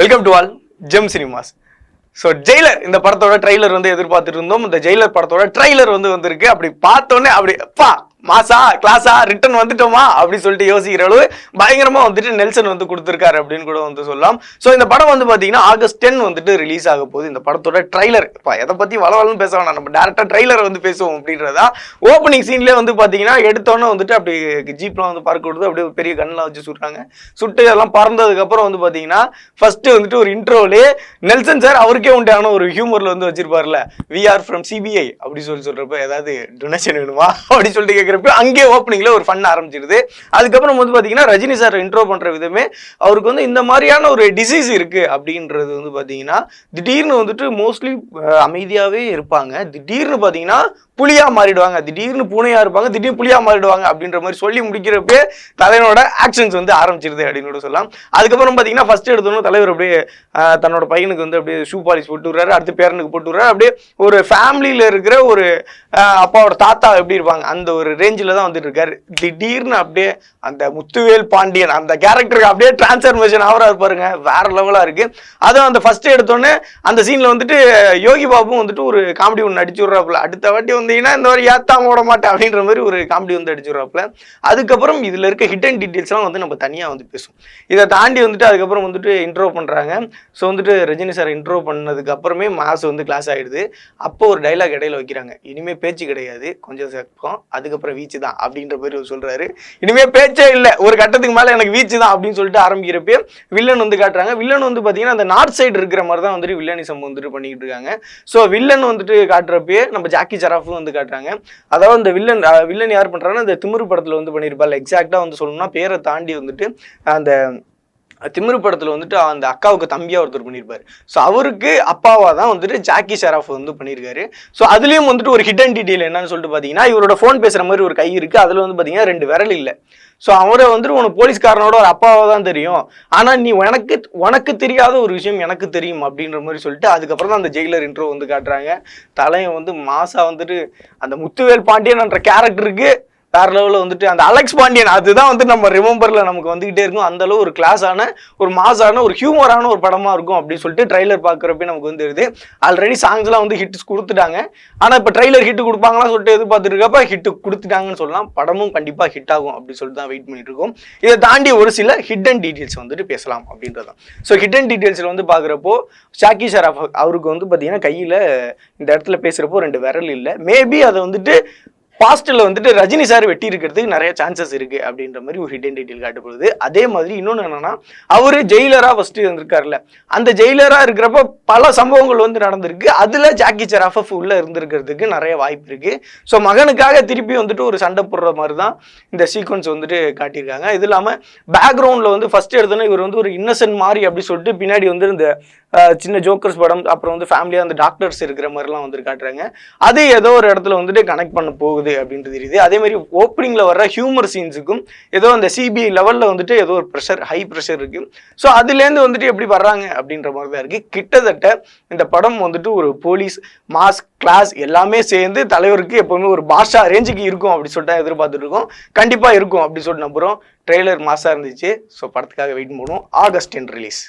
Welcome to all GeM cinemas. So Jailer இந்த படத்தோட trailer வந்து எதிர்பார்த்துட்டு இருந்தோம். இந்த ஜெயிலர் படத்தோட ட்ரெய்லர் வந்து வந்திருக்கு. அப்படி பார்த்தோன்னே அப்படி அப்பா மாசா கிளாஸா ரிட்டர்ன் வந்துட்டோமா அப்படி சொல்லிட்டு யோசிக்கிற அளவு பயங்கரமா வந்துட்டு நெல்சன் வந்து கொடுத்துருக்காரு அப்படின்னு கூட வந்து சொல்லலாம். ஸோ இந்த படம் வந்து பார்த்தீங்கன்னா August 10 வந்துட்டு ரிலீஸ் ஆக போகுது. இந்த படத்தோட ட்ரைலர் இப்போ எதை பற்றி வளவலன்னு பேச வேணாம், நம்ம டேரக்டாக ட்ரைலர் வந்து பேசுவோம் அப்படின்றதா. ஓப்பனிங் சீன்லேயே வந்து பார்த்தீங்கன்னா எடுத்தோன்னே வந்துட்டு அப்படி ஜீப்லாம் வந்து பார்க்க விடுது, அப்படியே பெரிய கண்ணெலாம் வச்சு சுடுறாங்க. சுட்டு எல்லாம் பறந்ததுக்கப்புறம் வந்து பார்த்தீங்கன்னா ஃபர்ஸ்ட் வந்துட்டு ஒரு இன்ட்ரோலே நெல்சன் சார் அவருக்கே உண்டான ஒரு ஹியூமரில் வந்து வச்சிருப்பார்ல, வி ஆர் ஃப்ரம் சிபிஐ அப்படி சொல்றப்ப ஏதாவது டொனேஷன் வேணுமா அப்படி சொல்லிட்டு கேட்குறப்ப அங்கே ஓப்பனிங்ல ஒரு ஃபன் ஆரம்பிச்சிருது. அதுக்கப்புறம் வந்து பார்த்தீங்கன்னா ரஜினி சார் இன்ட்ரோ பண்ற விதமே அவருக்கு வந்து இந்த மாதிரியான ஒரு டிசீஸ் இருக்கு அப்படின்றது வந்து பார்த்தீங்கன்னா திடீர்னு வந்துட்டு மோஸ்ட்லி அமைதியாகவே இருப்பாங்க, திடீர்னு பார்த்தீங்கன்னா புலியா மாறிடுவாங்க, திடீர்னு பூனையா இருப்பாங்க, திடீர்னு புலியா மாறிடுவாங்க அப்படின்ற மாதிரி சொல்லி முடிக்கிறப்பே தலைவனோட ஆக்ஷன்ஸ் வந்து ஆரம்பிச்சிருது அப்படின்னு கூட சொல்லலாம். அதுக்கப்புறம் பார்த்தீங்கன்னா ஃபர்ஸ்ட் எடுத்தோன்னு தலைவர் அப்படியே தன்னோட பையனுக்கு வந்து அப்படியே ஷூ பாலிஷ் போட்டு விடுறாரு, அடுத்து பேரனுக்கு போட்டு விடுறாரு. அப்படியே ஒரு ஃபேமிலியில் இருக்கிற ஒரு அப்பாவோட தாத்தா எப்படி இருப்பாங்க அந்த ஒரு ரேஞ்சில் தான் வந்துட்டு இருக்காரு. திடீர்னு அப்படியே அந்த முத்துவேல் பாண்டியன் அந்த கேரக்டருக்கு அப்படியே டிரான்ஸ்ஃபர்மேஷன் ஆவரா இருப்பாருங்க, வேற லெவலா இருக்கு. அதுவும் அந்த ஃபர்ஸ்ட் எடுத்தோன்னே அந்த சீன்ல வந்துட்டு யோகி பாபும் வந்துட்டு ஒரு காமெடி ஒன்று அடிச்சு விடுறாப்புல, அடுத்த வாட்டி வந்தீங்கன்னா இந்த மாதிரி ஏத்தாம ஓட மாட்டேன் அப்படின்ற மாதிரி ஒரு காமெடி வந்து அடிச்சு விடுறாப்புல. அதுக்கப்புறம் இதுல இருக்க ஹிடன் டீட்டெயில்ஸ்லாம் வந்து நம்ம தனியா வந்து பேசுவோம். இதை தாண்டி வந்துட்டு அதுக்கப்புறம் வந்துட்டு இன்ட்ரோ பண்றாங்க. ஸோ வந்துட்டு ரஜினி சார் இன்ட்ரோ பண்ணதுக்கு அப்புறமே மாஸ் வந்து கிளாஸ் ஆயிடுது. அப்போ ஒரு டைலாக் இடையில வைக்கிறாங்க, இனிமே பேச்சு கிடையாது, கொஞ்சம் சக்கம் அதுக்கப்புறம் வீச்சு தான் அப்படின்ற மாதிரி சொல்றாரு. இனிமே பேச்சே இல்லை, ஒரு கட்டத்துக்கு மேல எனக்கு வீச்சு தான் அப்படின்னு சொல்லிட்டு ஆரம்பிக்கிறப்ப வில்லன் வந்து காட்டுறாங்க. வில்லன் வந்து பாத்தீங்கன்னா அந்த நார்த் சைடு இருக்கிற மாதிரி தான் வந்துட்டு வில்லனிசம் வந்துட்டு பண்ணிட்டு இருக்காங்க. ஸோ வில்லன் வந்துட்டு காட்டுறப்பே நம்ம ஜாக்கி சராஃபும் வந்து காட்டுறாங்க. அதாவது இந்த வில்லன் யார் பண்றாங்கன்னா இந்த திமிரு படத்துல வந்து பண்ணியிருப்பாள். எக்ஸாக்டா வந்து சொல்லணும்னா பேரை தாண்டி வந்துட்டு அந்த திமிரு படத்துல வந்துட்டு அந்த அக்காவுக்கு தம்பியா ஒருத்தர் பண்ணியிருப்பாரு. ஸோ அவருக்கு அப்பாவா தான் வந்துட்டு ஜாக்கி ஷெராஃப் வந்து பண்ணியிருக்காரு. ஸோ அதுலயும் வந்துட்டு ஒரு ஹிடன் டீடைல் என்னன்னு சொல்லிட்டு பாத்தீங்கன்னா இவரோட ஃபோன் பேசுற மாதிரி ஒரு கை இருக்கு, அதுல வந்து பாத்தீங்கன்னா 2 விரல் இல்லை. ஸோ அவரை வந்துட்டு உனக்கு போலீஸ்காரனோட ஒரு அப்பாவை தான் தெரியும், ஆனா நீ உனக்கு தெரியாத ஒரு விஷயம் எனக்கு தெரியும் அப்படின்ற மாதிரி சொல்லிட்டு அதுக்கப்புறம் தான் அந்த ஜெயிலர் இன்ட்ரோ வந்து காட்டுறாங்க. தலையை வந்து மாசா வந்துட்டு அந்த முத்துவேல் பாண்டியன் என்ற கேரக்டருக்கு வேற லெவலில் வந்துட்டு அந்த அலெக்ஸ் பாண்டியன் அதுதான் வந்து நம்ம ரிமெம்பர்ல நமக்கு வந்துகிட்டே இருக்கும். அந்த அளவு ஒரு கிளாஸான ஒரு மாசான ஒரு ஹியூமரான ஒரு படமா இருக்கும் அப்படின்னு சொல்லிட்டு ட்ரைலர் பார்க்குறப்ப நமக்கு வந்து இருக்குது. ஆல்ரெடி சாங்ஸ்லாம் வந்து ஹிட்ஸ் கொடுத்துட்டாங்க, ஆனா இப்போ ட்ரைலர் ஹிட் கொடுப்பாங்களான்னு சொல்லிட்டு எதிர்பார்த்துட்டு இருக்கப்ப ஹிட் கொடுத்துட்டாங்கன்னு சொல்லலாம். படமும் கண்டிப்பா ஹிட் ஆகும் அப்படின்னு சொல்லிட்டு தான் வெயிட் பண்ணிட்டு இருக்கோம். இதை தாண்டி ஒரு சில ஹிடன் டீடைல்ஸ் வந்துட்டு பேசலாம் அப்படின்றதான். ஸோ ஹிடன் டீடைல்ஸ்ல வந்து பார்க்குறப்போ ஜாக்கி ஷெராஃப் அவருக்கு வந்து பார்த்தீங்கன்னா கையில இந்த இடத்துல பேசுறப்போ 2 விரல் இல்லை. மேபி அதை வந்துட்டு பாஸ்ட்ல வந்துட்டு ரஜினி சார் வெட்டி இருக்கிறதுக்கு நிறைய சான்சஸ் இருக்கு அப்படின்ற மாதிரி ஒரு ஹிடன் டீடைல் காட்டப்படுது. அதே மாதிரி இன்னொன்று என்னன்னா அவரு ஜெயிலரா ஃபர்ஸ்ட் இருந்திருக்காருல்ல, அந்த ஜெயிலரா இருக்கிறப்ப பல சம்பவங்கள் வந்து நடந்திருக்கு. அதுல ஜாக்கி ஷெராஃப் உள்ள இருந்திருக்கிறதுக்கு நிறைய வாய்ப்பு இருக்கு. ஸோ மகனுக்காக திருப்பி வந்துட்டு ஒரு சண்டை போடுற மாதிரி தான் இந்த சீக்வன்ஸ் வந்துட்டு காட்டியிருக்காங்க. இது இல்லாம பேக்ரவுண்ட்ல வந்து ஃபர்ஸ்ட் எடுத்தோன்னா இவர் வந்து ஒரு இன்னசென்ட் மாதிரி அப்படி சொல்லிட்டு பின்னாடி வந்து இந்த சின்ன ஜோக்கர்ஸ் படம் அப்புறம் வந்து ஃபேமிலியா அந்த டாக்டர்ஸ் இருக்கிற மாதிரிலாம் வந்துட்டு காட்டுறாங்க. அது ஏதோ ஒரு இடத்துல வந்துட்டு கனெக்ட் பண்ண போகுது அப்படின்றது தெரியுது. அதே மாதிரி ஓப்பனிங்ல வர்ற ஹியூமர் சீன்ஸுக்கும் ஏதோ அந்த சிபிஐ லெவல்ல வந்துட்டு ஏதோ ஒரு ப்ரெஷர் ஹை ப்ரெஷர் இருக்கு. ஸோ அதுலேருந்து வந்துட்டு எப்படி வர்றாங்க அப்படின்ற மாதிரி தான் இருக்கு. கிட்டத்தட்ட இந்த படம் வந்துட்டு ஒரு போலீஸ் மாஸ் கிளாஸ் எல்லாமே சேர்ந்து தலைவருக்கு எப்பவுமே ஒரு பாஷா ரேஞ்சுக்கு இருக்கும் அப்படி சொல்லிட்டு எதிர்பார்த்துட்டு இருக்கோம். கண்டிப்பா இருக்கும் அப்படி சொல்லிட்டு நம்புறோம். ட்ரெய்லர் மாசா இருந்துச்சு. ஸோ படத்துக்காக வெயிட் பண்ணுவோம். August 10 release.